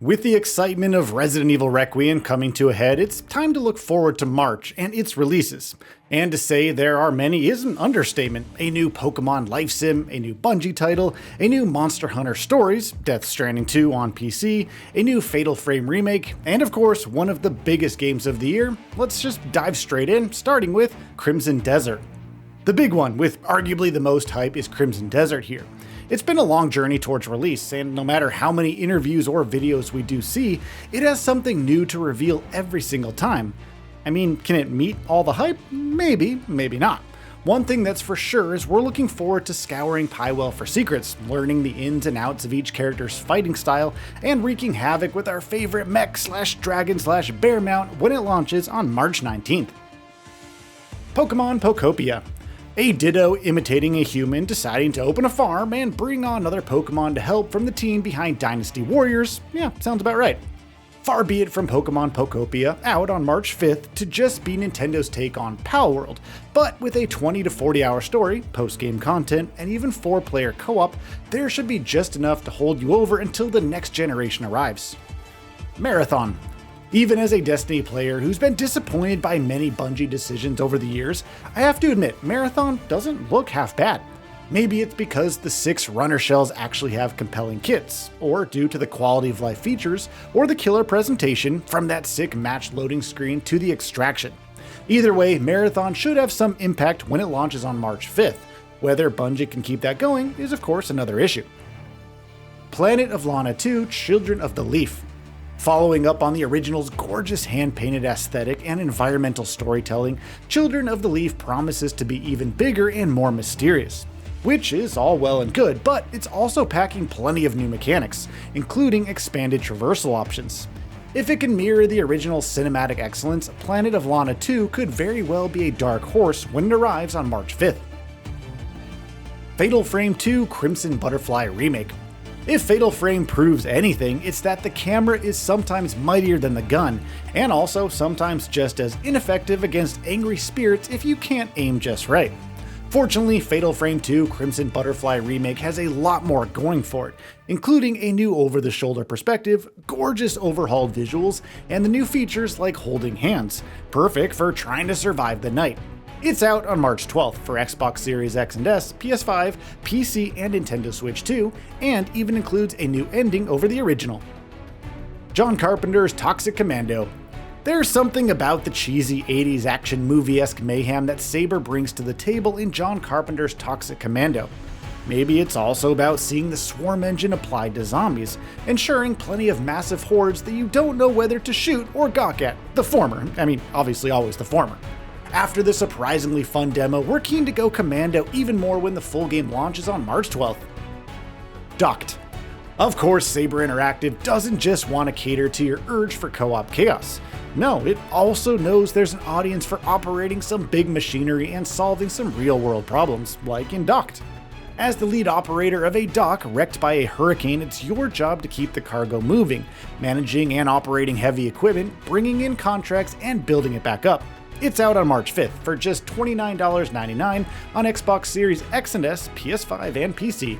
With the excitement of Resident Evil Requiem coming to a head, it's time to look forward to March and its releases. And to say there are many is an understatement. A new Pokémon Life Sim, a new Bungie title, a new Monster Hunter Stories, Death Stranding 2 on PC, a new Fatal Frame remake, and of course, one of the biggest games of the year. Let's just dive straight in, starting with Crimson Desert. The big one, with arguably the most hype, is Crimson Desert here. It's been a long journey towards release, and no matter how many interviews or videos we do see, it has something new to reveal every single time. I mean, can it meet all the hype? Maybe, maybe not. One thing that's for sure is we're looking forward to scouring Pywell for secrets, learning the ins and outs of each character's fighting style, and wreaking havoc with our favorite mech/dragon/bear mount when it launches on March 19th. Pokemon Poptopia. A Ditto imitating a human deciding to open a farm and bring on other Pokemon to help from the team behind Dynasty Warriors. Yeah, sounds about right. Far be it from Pokemon Poptopia out on March 5th to just be Nintendo's take on Palworld, but with a 20 to 40 hour story, post-game content, and even 4-player co-op, there should be just enough to hold you over until the next generation arrives. Marathon. Even as a Destiny player who's been disappointed by many Bungie decisions over the years, I have to admit, Marathon doesn't look half bad. Maybe it's because the 6 runner shells actually have compelling kits, or due to the quality of life features, or the killer presentation from that sick match loading screen to the extraction. Either way, Marathon should have some impact when it launches on March 5th. Whether Bungie can keep that going is of course another issue. Planet of Lana 2: Children of the Leaf. Following up on the original's gorgeous hand-painted aesthetic and environmental storytelling, Children of the Leaf promises to be even bigger and more mysterious. Which is all well and good, but it's also packing plenty of new mechanics, including expanded traversal options. If it can mirror the original's cinematic excellence, Planet of Lana 2 could very well be a dark horse when it arrives on March 5th. Fatal Frame 2: Crimson Butterfly Remake. If Fatal Frame proves anything, it's that the camera is sometimes mightier than the gun, and also sometimes just as ineffective against angry spirits if you can't aim just right. Fortunately, Fatal Frame 2 Crimson Butterfly Remake has a lot more going for it, including a new over-the-shoulder perspective, gorgeous overhauled visuals, and the new features like holding hands, perfect for trying to survive the night. It's out on March 12th for Xbox Series X and S, PS5, PC, and Nintendo Switch 2, and even includes a new ending over the original. John Carpenter's Toxic Commando. There's something about the cheesy 80s action movie-esque mayhem that Saber brings to the table in John Carpenter's Toxic Commando. Maybe it's also about seeing the swarm engine applied to zombies, ensuring plenty of massive hordes that you don't know whether to shoot or gawk at. The former. I mean, obviously always the former. After the surprisingly fun demo, we're keen to go Commando even more when the full game launches on March 12th. Docked. Of course, Saber Interactive doesn't just want to cater to your urge for co-op chaos. No, it also knows there's an audience for operating some big machinery and solving some real-world problems, like in Docked. As the lead operator of a dock wrecked by a hurricane, it's your job to keep the cargo moving, managing and operating heavy equipment, bringing in contracts, and building it back up. It's out on March 5th for just $29.99 on Xbox Series X and S, PS5, and PC.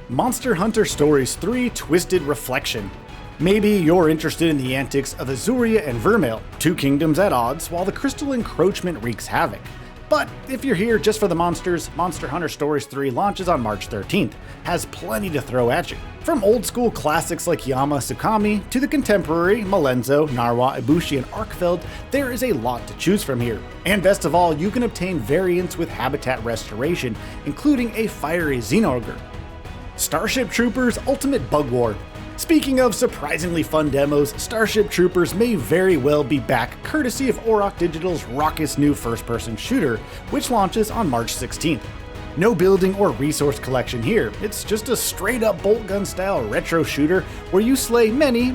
Monster Hunter Stories 3: Twisted Reflection. Maybe you're interested in the antics of Azuria and Vermeil, two kingdoms at odds while the crystal encroachment wreaks havoc. But if you're here just for the monsters, Monster Hunter Stories 3 launches on March 13th, has plenty to throw at you. From old school classics like Yama Tsukami to the contemporary Malenzo, Narwa, Ibushi, and Arkfeld, there is a lot to choose from here. And best of all, you can obtain variants with habitat restoration, including a fiery Xenogre. Starship Troopers Ultimate Bug War. Speaking of surprisingly fun demos, Starship Troopers may very well be back courtesy of Auroch Digital's raucous new first-person shooter, which launches on March 16th. No building or resource collection here, it's just a straight-up bolt gun style retro shooter where you slay many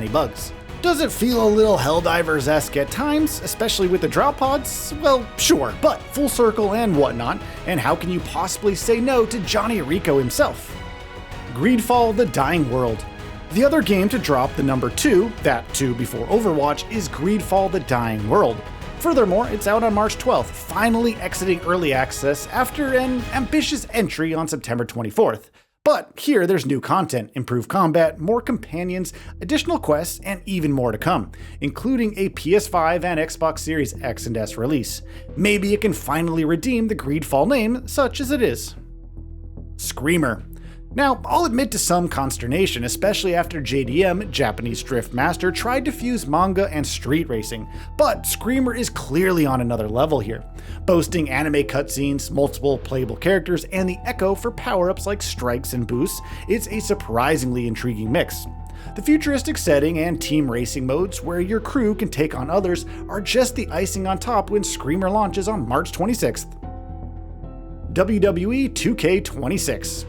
bugs. Does it feel a little Helldivers-esque at times, especially with the drop pods? Well, sure, but full circle and whatnot, and how can you possibly say no to Johnny Rico himself? Greedfall: The Dying World. The other game to drop the number 2, that 2 before Overwatch, is Greedfall: The Dying World. Furthermore, it's out on March 12th, finally exiting early access after an ambitious entry on September 24th. But here there's new content, improved combat, more companions, additional quests, and even more to come, including a PS5 and Xbox Series X and S release. Maybe it can finally redeem the Greedfall name, such as it is. Screamer. Now, I'll admit to some consternation, especially after JDM, Japanese Drift Master, tried to fuse manga and street racing, but Screamer is clearly on another level here. Boasting anime cutscenes, multiple playable characters, and the echo for power-ups like strikes and boosts, it's a surprisingly intriguing mix. The futuristic setting and team racing modes where your crew can take on others are just the icing on top when Screamer launches on March 26th. WWE 2K26.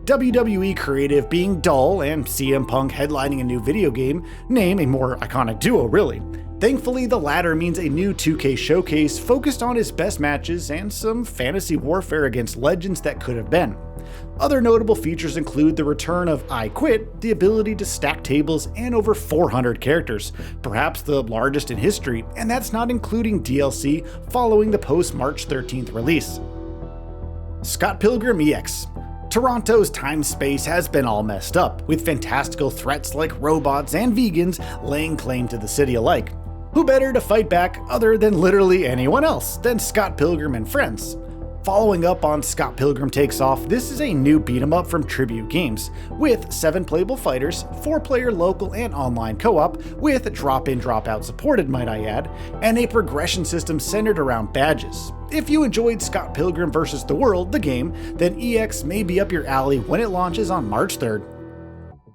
WWE creative being dull and CM Punk headlining a new video game, name a more iconic duo really. Thankfully, the latter means a new 2K showcase focused on his best matches and some fantasy warfare against legends that could have been. Other notable features include the return of I Quit, the ability to stack tables, and over 400 characters, perhaps the largest in history, and that's not including DLC following the post-March 13th release. Scott Pilgrim EX. Toronto's time-space has been all messed up, with fantastical threats like robots and vegans laying claim to the city alike. Who better to fight back other than literally anyone else than Scott Pilgrim and friends? Following up on Scott Pilgrim Takes Off, this is a new beat-em-up from Tribute Games, with 7 playable fighters, 4-player local and online co-op, with drop-in drop-out supported might I add, and a progression system centered around badges. If you enjoyed Scott Pilgrim vs. the World, the game, then EX may be up your alley when it launches on March 3rd.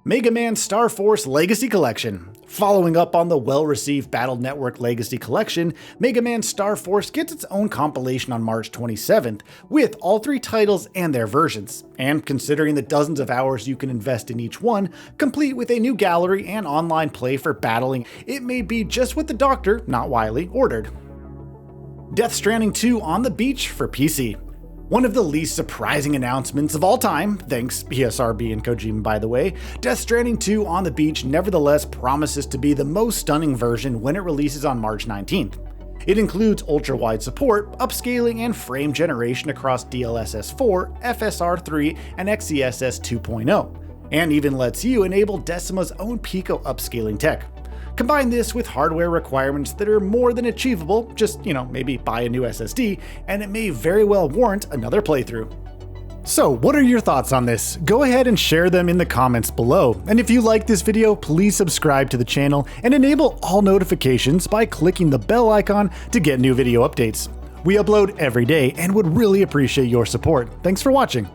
Mega Man Star Force Legacy Collection. Following up on the well-received Battle Network Legacy Collection, Mega Man Star Force gets its own compilation on March 27th, with all 3 titles and their versions. And considering the dozens of hours you can invest in each one, complete with a new gallery and online play for battling, it may be just what the doctor, not Wily, ordered. Death Stranding 2 on the beach for PC. One of the least surprising announcements of all time, thanks ESRB and Kojima by the way, Death Stranding 2 on the beach nevertheless promises to be the most stunning version when it releases on March 19th. It includes ultra-wide support, upscaling, and frame generation across DLSS 4, FSR 3, and XeSS 2.0, and even lets you enable Decima's own Pico upscaling tech. Combine this with hardware requirements that are more than achievable, just, maybe buy a new SSD, and it may very well warrant another playthrough. So, what are your thoughts on this? Go ahead and share them in the comments below. And if you like this video, please subscribe to the channel and enable all notifications by clicking the bell icon to get new video updates. We upload every day and would really appreciate your support. Thanks for watching.